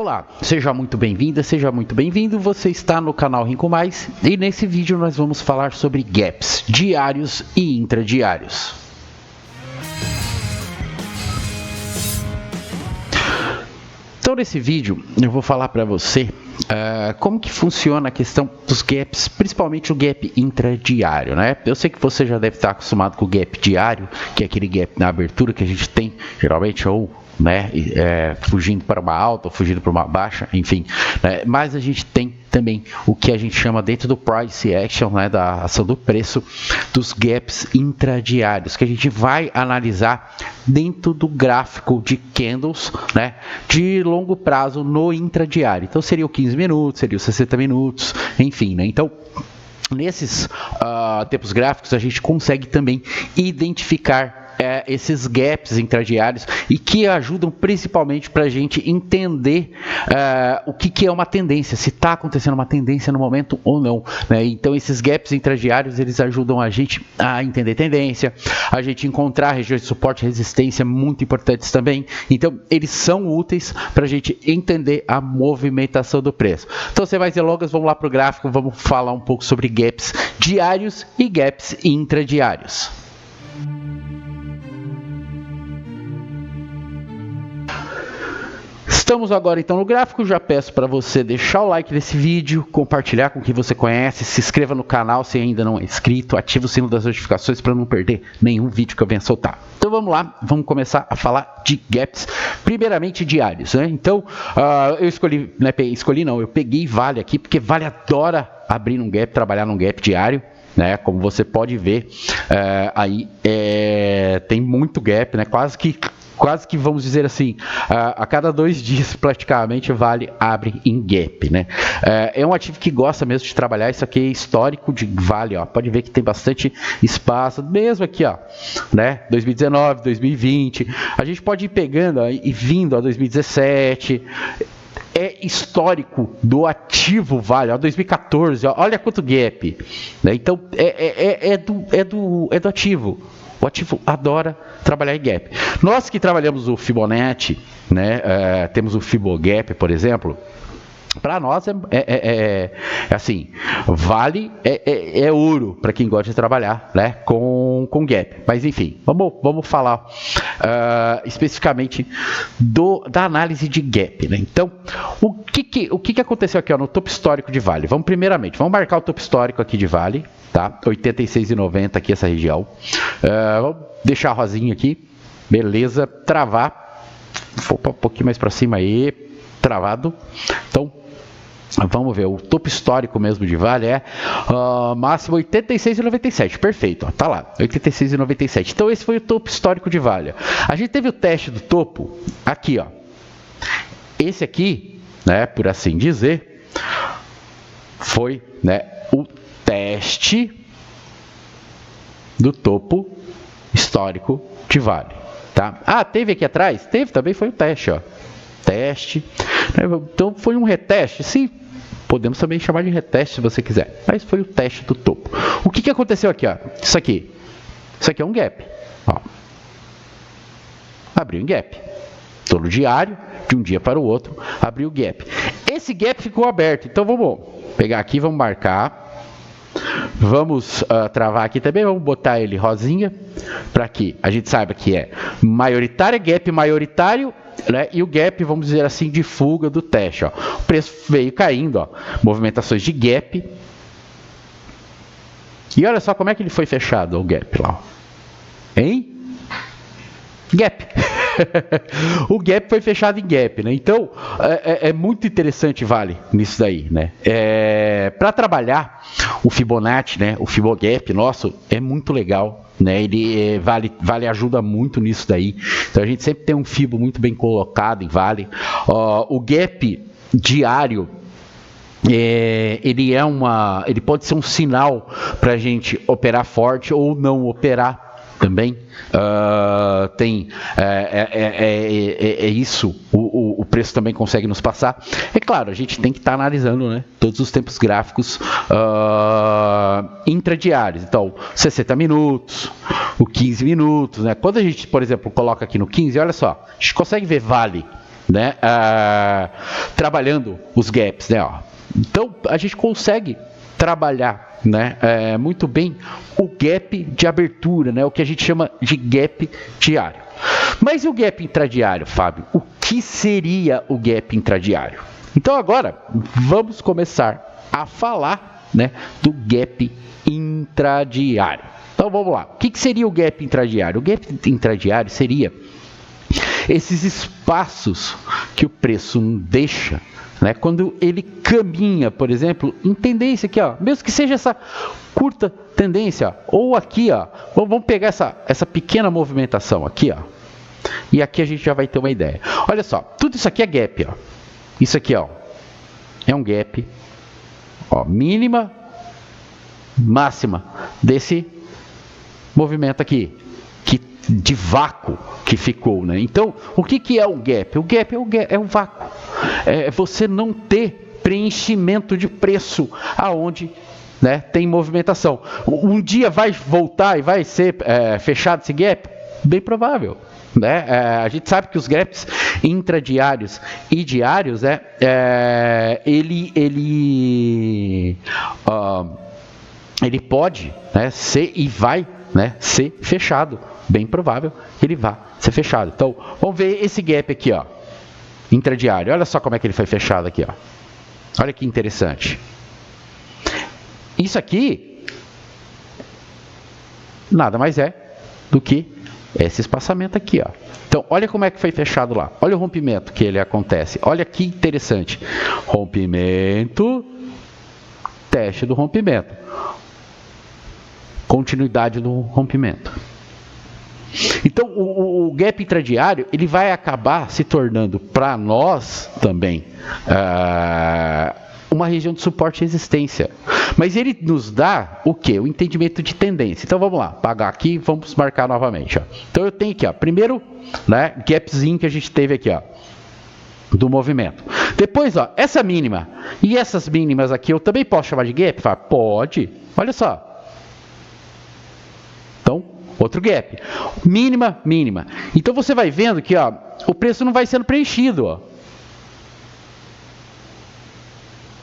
Olá, seja muito bem-vinda, seja muito bem-vindo. Você está no canal Rinco Mais e nesse vídeo nós vamos falar sobre gaps diários e intradiários. Então nesse vídeo eu vou falar para você como que funciona a questão dos gaps, principalmente o gap intradiário, né? Eu sei que você já deve estar acostumado com o gap diário, que é aquele gap na abertura que a gente tem geralmente ou fugindo para uma alta ou fugindo para uma baixa, enfim, né? Mas a gente tem também o que a gente chama dentro do price action, né, da ação do preço, dos gaps intradiários, que a gente vai analisar dentro do gráfico de candles, né, de longo prazo no intradiário. Então seria o 15 minutos, seria os 60 minutos, enfim, né? Então nesses tempos gráficos a gente consegue também identificar esses gaps intradiários e que ajudam principalmente para a gente entender o que é uma tendência, se está acontecendo uma tendência no momento ou não, né? Então esses gaps intradiários eles ajudam a gente a entender tendência, a gente encontrar regiões de suporte e resistência muito importantes também. Então eles são úteis para a gente entender a movimentação do preço. Então sem mais delongas, vamos lá para o gráfico, vamos falar um pouco sobre gaps diários e gaps intradiários. Estamos agora então no gráfico, já peço para você deixar o like nesse vídeo, compartilhar com quem você conhece, se inscreva no canal se ainda não é inscrito, ative o sino das notificações para não perder nenhum vídeo que eu venha soltar. Então vamos lá, vamos começar a falar de gaps, primeiramente diários, né? Então eu peguei Vale aqui, porque Vale adora abrir um gap, trabalhar num gap diário. Né, como você pode ver, tem muito gap, né, quase que vamos dizer assim, a cada 2 dias praticamente Vale abre em gap, né? É um ativo que gosta mesmo de trabalhar, isso aqui é histórico de Vale, ó, pode ver que tem bastante espaço, mesmo aqui, ó, né? 2019, 2020, a gente pode ir pegando ó, e vindo a 2017, é histórico do ativo Vale, ó, 2014, ó, olha quanto gap, né? Então é do ativo. O ativo adora trabalhar em gap. Nós que trabalhamos o Fibonacci, né, temos o Fibogap, por exemplo, para nós assim, Vale é ouro para quem gosta de trabalhar, né, com gap. Mas enfim, vamos falar especificamente da análise de gap, né? Então, o que aconteceu aqui ó, no topo histórico de Vale? Vamos marcar o topo histórico aqui de Vale, tá? 86,90 aqui essa região. Vamos deixar a rosinha aqui, beleza? Travar, vou um pouquinho mais para cima aí, travado. Então vamos ver, o topo histórico mesmo de Vale é máximo 86,97, perfeito, ó, tá lá, 86,97. Então esse foi o topo histórico de Vale. A gente teve o teste do topo aqui, ó. Esse aqui, né, por assim dizer, foi, né, o teste do topo histórico de Vale, tá? Ah, teve aqui atrás? Teve, também foi o teste, ó. Teste, então foi um reteste, sim, podemos também chamar de reteste se você quiser, mas foi o teste do topo. O que aconteceu aqui, ó? Isso aqui é um gap, ó. Abriu um gap, todo diário, de um dia para o outro, abriu o gap. Esse gap ficou aberto, então vamos pegar aqui, vamos marcar. Vamos travar aqui também, vamos botar ele rosinha, para que a gente saiba que é maioritário, gap maioritário, né? E o gap, vamos dizer assim, de fuga do teste. Ó. O preço veio caindo, ó, movimentações de gap. E olha só como é que ele foi fechado, o gap lá. Ó. Hein? Gap. O gap foi fechado em gap, né? Então é muito interessante Vale nisso daí, né? Para trabalhar o Fibonacci, né? O Fibogap nosso é muito legal, né? Ele Vale ajuda muito nisso daí. Então a gente sempre tem um Fibo muito bem colocado em Vale. O gap diário ele pode ser um sinal para a gente operar forte ou não operar também. Isso, o preço também consegue nos passar. É claro, a gente tem que estar analisando, né, todos os tempos gráficos intradiários. Então, 60 minutos, o 15 minutos, né? Quando a gente, por exemplo, coloca aqui no 15, olha só, a gente consegue ver Vale né, trabalhando os gaps, né, ó. Então a gente consegue trabalhar, né, muito bem o gap de abertura, né, o que a gente chama de gap diário. Mas e o gap intradiário, Fábio? O que seria o gap intradiário? Então agora vamos começar a falar, né, do gap intradiário. Então vamos lá. O que seria o gap intradiário? O gap intradiário seria esses espaços que o preço deixa, né, quando ele caminha, por exemplo, em tendência aqui, ó, mesmo que seja essa curta tendência, ó, ou aqui, ó, vamos pegar essa pequena movimentação aqui, ó, e aqui a gente já vai ter uma ideia. Olha só, tudo isso aqui é gap, ó. Isso aqui, ó, é um gap, ó, mínima, máxima desse movimento aqui, de vácuo que ficou, né? Então, o que é o gap? O gap é o vácuo. É você não ter preenchimento de preço aonde, né, tem movimentação. Um dia vai voltar e vai ser fechado esse gap? Bem provável. Né? A gente sabe que os gaps intradiários e diários, ele pode, né, ser e vai, né, ser fechado. Bem provável que ele vá ser fechado. Então, vamos ver esse gap aqui, ó, intradiário. Olha só como é que ele foi fechado aqui, ó. Olha que interessante. Isso aqui nada mais é do que esse espaçamento aqui, ó. Então, olha como é que foi fechado lá. Olha o rompimento que ele acontece. Olha que interessante. Rompimento, teste do rompimento. Continuidade do rompimento. Então, o gap intradiário, ele vai acabar se tornando, para nós também, uma região de suporte e resistência. Mas ele nos dá o quê? O entendimento de tendência. Então, vamos lá, apagar aqui, vamos marcar novamente. Ó. Então, eu tenho aqui, ó, primeiro, né, gapzinho que a gente teve aqui, ó, do movimento. Depois, ó, essa mínima e essas mínimas aqui, eu também posso chamar de gap? Pode. Olha só. Então, outro gap. Mínima, mínima. Então, você vai vendo que, ó, o preço não vai sendo preenchido, ó.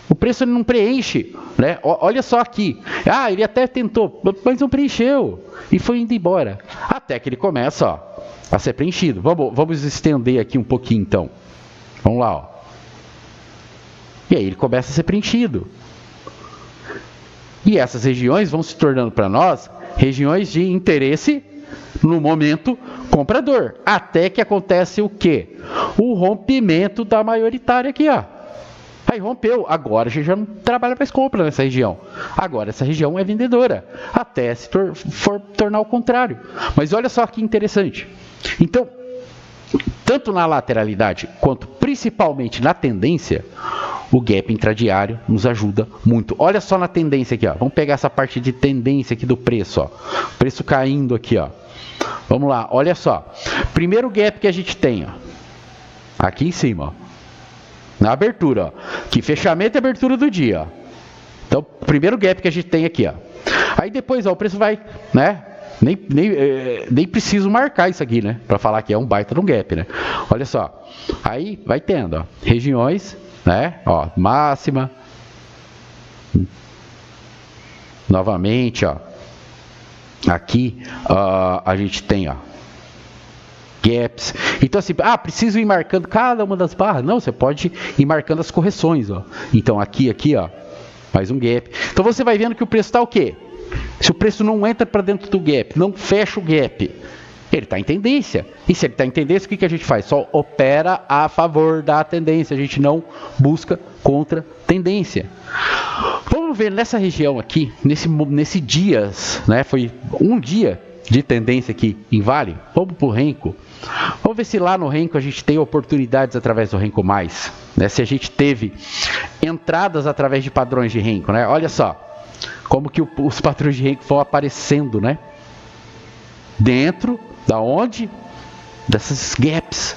O preço ele não preenche, né? Olha só aqui. Ah, ele até tentou, mas não preencheu. E foi indo embora. Até que ele começa, ó, a ser preenchido. Vamos estender aqui um pouquinho, então. Vamos lá, ó. E aí ele começa a ser preenchido. E essas regiões vão se tornando para nós regiões de interesse no momento comprador. Até que acontece o quê? O rompimento da maioritária aqui, ó. Aí rompeu, agora a gente já não trabalha mais compra nessa região. Agora essa região é vendedora, até se tornar o contrário. Mas olha só que interessante. Então, tanto na lateralidade quanto principalmente na tendência, o gap intradiário nos ajuda muito. Olha só na tendência aqui, ó. Vamos pegar essa parte de tendência aqui do preço, ó. Preço caindo aqui, ó. Vamos lá, olha só. Primeiro gap que a gente tem, ó. Aqui em cima, ó. Na abertura, ó. Que fechamento e abertura do dia, ó. Então, primeiro gap que a gente tem aqui, ó. Aí depois, ó, o preço vai, né? Nem preciso marcar isso aqui, né? Para falar que é um baita de um gap, né? Olha só. Aí vai tendo, ó, regiões, né? Ó, máxima. Novamente, ó. Aqui a gente tem, ó, gaps. Então assim, preciso ir marcando cada uma das barras. Não, você pode ir marcando as correções, ó. Então aqui, ó, mais um gap. Então você vai vendo que o preço está o quê? Se o preço não entra para dentro do gap, não fecha o gap, ele está em tendência. E se ele está em tendência, o que a gente faz? Só opera a favor da tendência. A gente não busca contra tendência. Vamos ver nessa região aqui, nesse dias, né? Foi um dia de tendência aqui em Vale. Vamos para o Renko. Vamos ver se lá no Renko a gente tem oportunidades através do Renko+, né? Se a gente teve entradas através de padrões de Renko, né? Olha só como que os padrões de Renko vão aparecendo, né? Dentro da onde? Dessas gaps.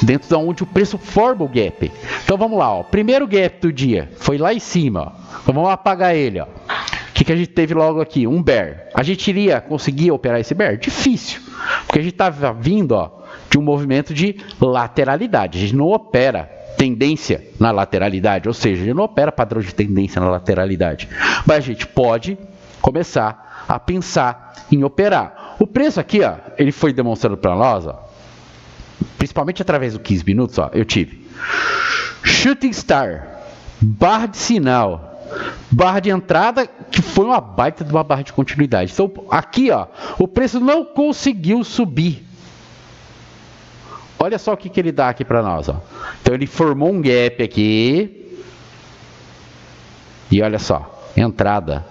Dentro da onde o preço forma o gap. Então vamos lá, ó. Primeiro gap do dia foi lá em cima, ó. Então vamos apagar ele, ó. O que a gente teve logo aqui? Um bear. A gente iria conseguir operar esse bear? Difícil. Porque a gente estava vindo, ó, de um movimento de lateralidade. A gente não opera tendência na lateralidade, ou seja, a gente não opera padrão de tendência na lateralidade. Mas a gente pode começar a pensar em operar. O preço aqui, ó, ele foi demonstrado para nós, ó, principalmente através do 15 minutos, ó, eu tive Shooting Star, barra de sinal, barra de entrada, que foi uma baita de uma barra de continuidade. Então, aqui, ó, o preço não conseguiu subir. Olha só o que ele dá aqui para nós, ó. Então, ele formou um gap aqui. E olha só, entrada.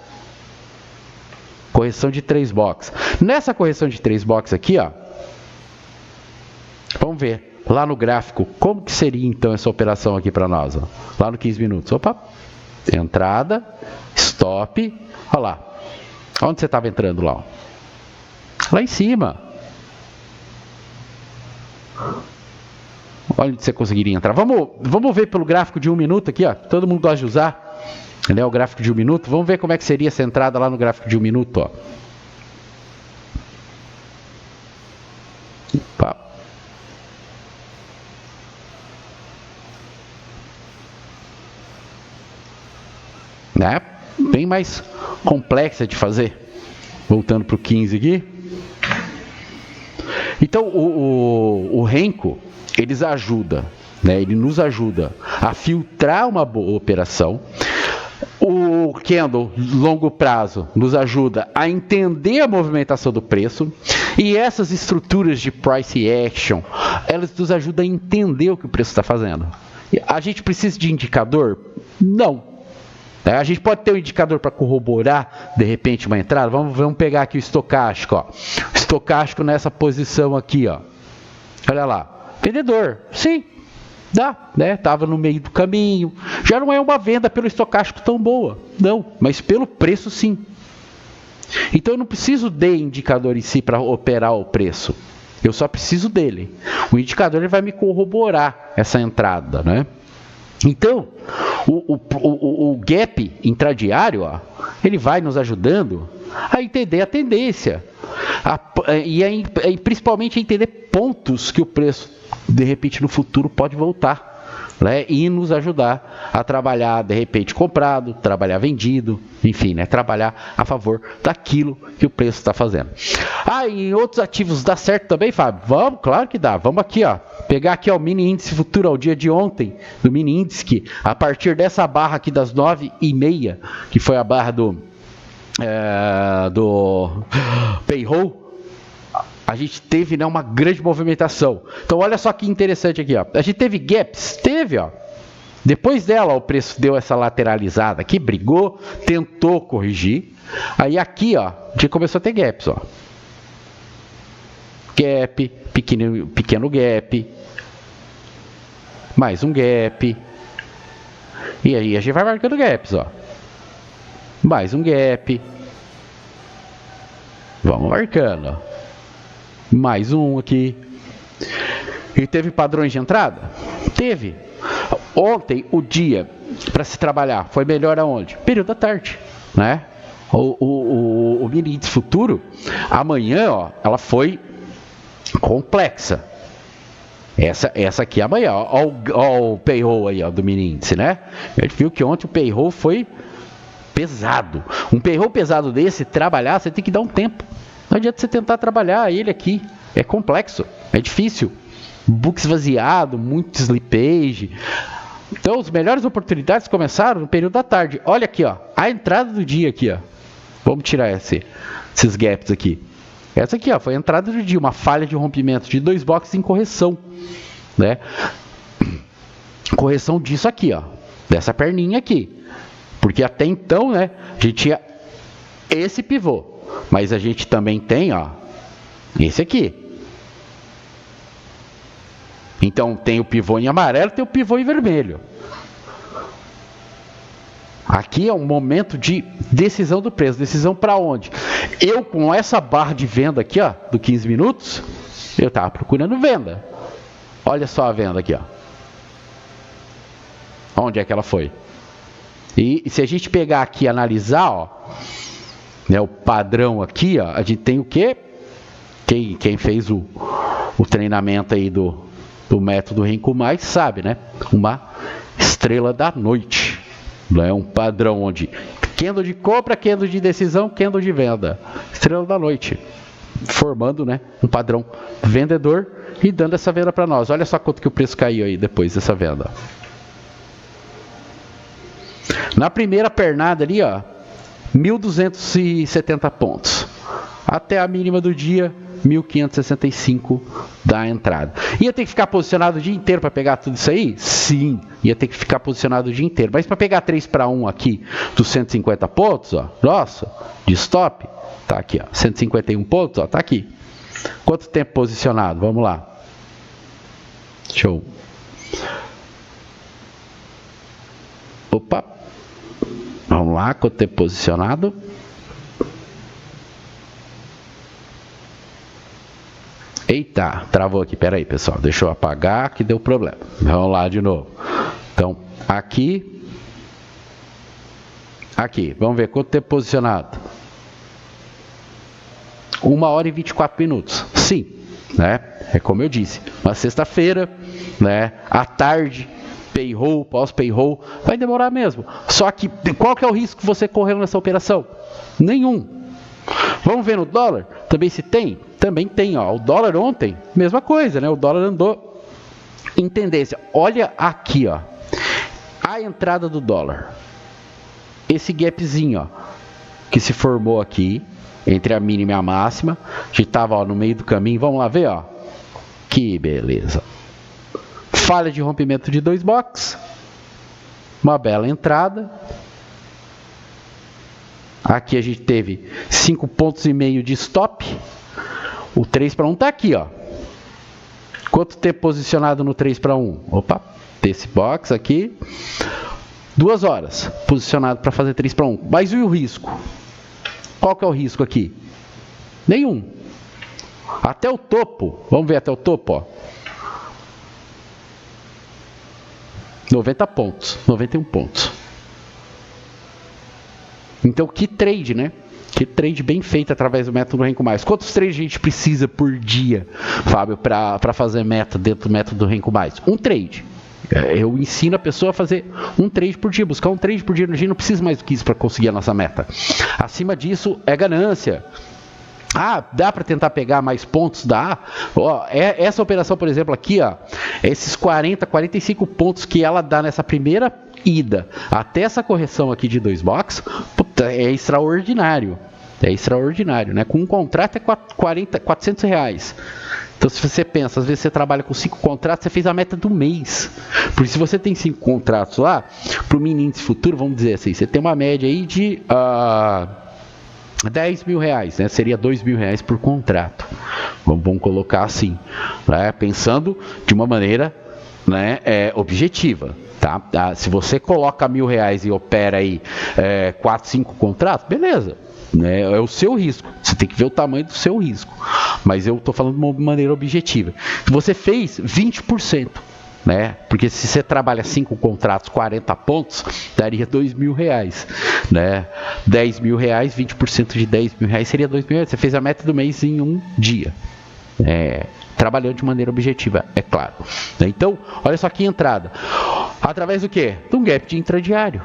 Correção de 3 boxes. Nessa correção de 3 boxes aqui, ó, vamos ver lá no gráfico como que seria então essa operação aqui para nós, ó. Lá no 15 minutos. Opa, entrada, stop, olha lá. Onde você estava entrando lá? Ó? Lá em cima. Olha onde você conseguiria entrar. Vamos ver pelo gráfico de 1 minuto aqui, ó. Todo mundo gosta de usar. Ele é o gráfico de 1 minuto. Vamos ver como é que seria essa entrada lá no gráfico de 1 minuto, ó. Opa. Né? Bem mais complexa de fazer. Voltando para o 15 aqui. Então, o Renko, ele nos ajuda a filtrar uma boa operação. O Candle, longo prazo, nos ajuda a entender a movimentação do preço. E essas estruturas de price action, elas nos ajudam a entender o que o preço está fazendo. A gente precisa de indicador? Não. A gente pode ter um indicador para corroborar, de repente, uma entrada. Vamos pegar aqui o estocástico. Ó. O estocástico nessa posição aqui. Ó. Olha lá. Vendedor. Sim. Dá. Né? Estava no meio do caminho. Já não é uma venda pelo estocástico tão boa. Não. Mas pelo preço, sim. Então, eu não preciso de indicador em si para operar o preço. Eu só preciso dele. O indicador ele vai me corroborar essa entrada, né? Então, o gap intradiário, ó, ele vai nos ajudando a entender a tendência e principalmente a entender pontos que o preço, de repente, no futuro pode voltar. Né, e nos ajudar a trabalhar, de repente, comprado, trabalhar vendido, enfim, né, trabalhar a favor daquilo que o preço está fazendo. E outros ativos dá certo também, Fábio? Vamos, claro que dá. Vamos aqui, ó, pegar aqui ó, o mini índice futuro ao dia de ontem, do mini índice, que a partir dessa barra aqui das 9h30, que foi a barra do payroll, a gente teve, né, uma grande movimentação. Então olha só que interessante aqui, ó. A gente teve gaps, ó. Depois dela, ó, o preço deu essa lateralizada aqui, brigou, tentou corrigir. Aí aqui, ó, a gente começou a ter gaps, ó. Gap, pequeno gap, mais um gap. E aí a gente vai marcando gaps, ó. Mais um gap. Vamos marcando, ó. Mais um aqui. E teve padrões de entrada? Teve. Ontem, o dia para se trabalhar foi melhor aonde? Período da tarde, né? O mini índice futuro, amanhã, ó, ela foi complexa. Essa aqui amanhã, ó, o payroll aí, ó, do mini índice, né? A gente viu que ontem o payroll foi pesado. Um payroll pesado desse, trabalhar, você tem que dar um tempo. Não adianta você tentar trabalhar ele aqui. É complexo, é difícil. Book esvaziado, muito slippage. Então, as melhores oportunidades começaram no período da tarde. Olha aqui, ó, a entrada do dia aqui, ó. Vamos tirar esses gaps aqui. Essa aqui, ó, foi a entrada do dia, uma falha de rompimento de 2 boxes em correção, né? Correção disso aqui, ó, dessa perninha aqui. Porque até então, né, a gente tinha esse pivô. Mas a gente também tem, ó, esse aqui. Então tem o pivô em amarelo, tem o pivô em vermelho. Aqui é um momento de decisão do preço. Decisão para onde? Eu, com essa barra de venda aqui, ó, do 15 minutos, eu estava procurando venda. Olha só a venda aqui, ó. Onde é que ela foi? E se a gente pegar aqui e analisar, ó, né, o padrão aqui, ó, a gente tem o quê? Quem fez o treinamento aí do método Renko Mais, sabe, né? Uma estrela da noite. É um padrão onde candle de compra, candle de decisão, candle de venda. Estrela da noite. Formando, né, um padrão vendedor e dando essa venda para nós. Olha só quanto que o preço caiu aí depois dessa venda. Na primeira pernada ali, ó, 1.270 pontos. Até a mínima do dia, 1.565 da entrada. Ia ter que ficar posicionado o dia inteiro para pegar tudo isso aí? Sim, ia ter que ficar posicionado o dia inteiro. Mas para pegar 3 para 1 aqui dos 150 pontos, ó, nossa, de stop, tá aqui, ó, 151 pontos, ó, tá aqui. Quanto tempo posicionado? Vamos lá. Show. Opa. Vamos lá, quanto tempo posicionado? Eita, travou aqui, peraí pessoal, deixa eu apagar que deu problema. Vamos lá de novo. Então, aqui, vamos ver quanto tempo posicionado. 1 hora e 24 minutos. Sim, né? É como eu disse, uma sexta-feira, né? À tarde, payroll, pós-payroll, vai demorar mesmo. Só que qual que é o risco que você correu nessa operação? Nenhum. Vamos ver no dólar? Também se tem? Também tem, ó. O dólar ontem, mesma coisa, né? O dólar andou em tendência. Olha aqui, ó. A entrada do dólar. Esse gapzinho, ó, que se formou aqui entre a mínima e a máxima. A gente estava, ó, no meio do caminho. Vamos lá ver, ó. Que beleza. Falha de rompimento de 2 box. Uma bela entrada. Aqui a gente teve 5,5 pontos de stop. O 3 para 1 está aqui, ó. Quanto tempo posicionado no 3 para 1? Opa, esse box aqui. 2 horas posicionado para fazer 3 para 1. Mas e o risco? Qual que é o risco aqui? Nenhum. Até o topo. Vamos ver até o topo, ó. 90 pontos. 91 pontos. Então, que trade, né? Que trade bem feito através do método Renko Mais. Quantos trades a gente precisa por dia, Fábio, para fazer meta dentro do método Renko Mais? Um trade. Eu ensino a pessoa a fazer um trade por dia, buscar um trade por dia. A gente não precisa mais do que isso para conseguir a nossa meta. Acima disso é ganância. Ah, dá para tentar pegar mais pontos? Dá. Ó, essa operação, por exemplo, aqui, ó, esses 40, 45 pontos que ela dá nessa primeira ida até essa correção aqui de 2 box, puta, é extraordinário. É extraordinário, né? Com um contrato é 400 reais. Então, se você pensa, às vezes você trabalha com 5 contratos, você fez a meta do mês. Porque se você tem 5 contratos lá, para o mini índice futuro, vamos dizer assim, você tem uma média aí de 10 mil reais, né? Seria 2 mil reais por contrato. Vamos colocar assim, né? Pensando de uma maneira, né, objetiva. Tá? Se você coloca 1.000 reais e opera aí 4, 5 contratos, beleza. Né? É o seu risco. Você tem que ver o tamanho do seu risco. Mas eu estou falando de uma maneira objetiva. Se você fez 20%, né? Porque se você trabalha 5 contratos, 40 pontos, daria 2 mil reais, né? 10 mil reais, 20% de 10 mil reais seria 2 mil reais. Você fez a meta do mês em um dia, trabalhando de maneira objetiva, é claro. Então, olha só que entrada. Através do quê? De um gap de intradiário.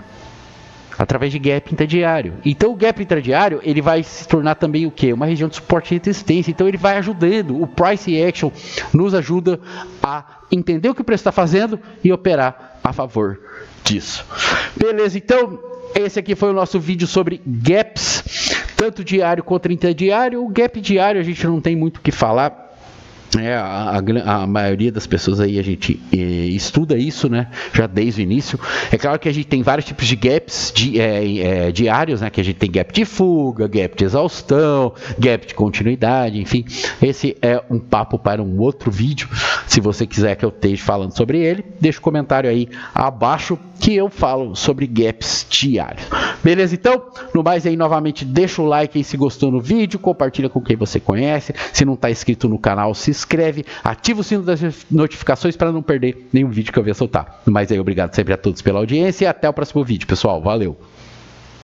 Através de gap intradiário. Então o gap intradiário, ele vai se tornar também o quê? Uma região de suporte e resistência. Então ele vai ajudando. O price action nos ajuda a entender o que o preço está fazendo e operar a favor disso. Beleza, então esse aqui foi o nosso vídeo sobre gaps, tanto diário quanto intradiário. O gap diário a gente não tem muito o que falar. A maioria das pessoas aí a gente estuda isso, né? Já desde o início. É claro que a gente tem vários tipos de gaps diários, né? Que a gente tem gap de fuga, gap de exaustão, gap de continuidade, enfim. Esse é um papo para um outro vídeo. Se você quiser que eu esteja falando sobre ele, deixa um comentário aí abaixo que eu falo sobre gaps diários. Beleza? Então, no mais aí, novamente, deixa o like aí se gostou no vídeo, compartilha com quem você conhece. Se não está inscrito no canal, se inscreve, ativa o sino das notificações para não perder nenhum vídeo que eu venha soltar. No mais aí, obrigado sempre a todos pela audiência e até o próximo vídeo, pessoal. Valeu!